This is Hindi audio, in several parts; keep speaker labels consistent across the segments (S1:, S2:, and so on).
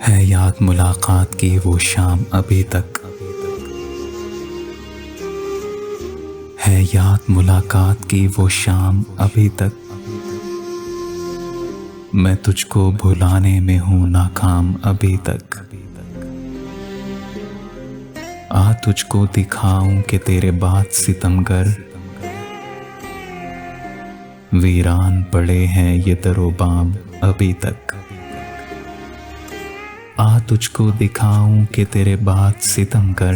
S1: है याद मुलाकात की वो शाम अभी तक, है याद मुलाकात की वो शाम अभी तक। मैं तुझको भुलाने में हूँ नाकाम अभी तक। आ तुझको दिखाऊं कि तेरे बाद सितमगर वीरान पड़े हैं ये दरो बाम अभी तक। आ तुझको दिखाऊं कि तेरे बाद सितमगर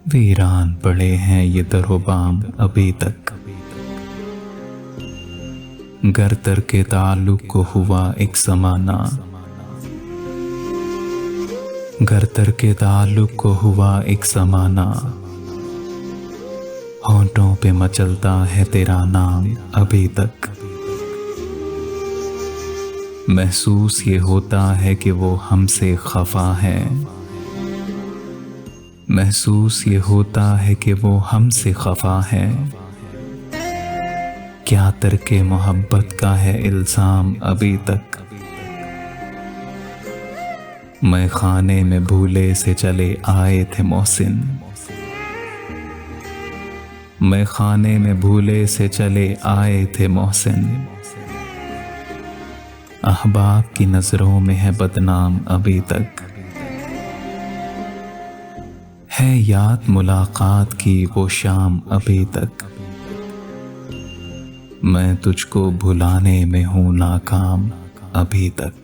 S1: वीरान पड़े हैं ये दरो बाम अभी तक। घर तर के ताल्लुक को हुआ एक ज़माना, घर तर के ताल्लुक को हुआ एक ज़माना। होंठों पे मचलता है तेरा नाम अभी तक। महसूस ये होता है कि वो हमसे खफा है, महसूस ये होता है कि वो हमसे खफा है। क्या तरके मोहब्बत का है इल्ज़ाम अभी तक। मैं खाने में भूले से चले आए थे मोहसिन, मैं खाने में भूले से चले आए थे मोहसिन। अहबाब की नजरों में है बदनाम अभी तक। है याद मुलाकात की वो शाम अभी तक। मैं तुझको भुलाने में हूँ नाकाम अभी तक।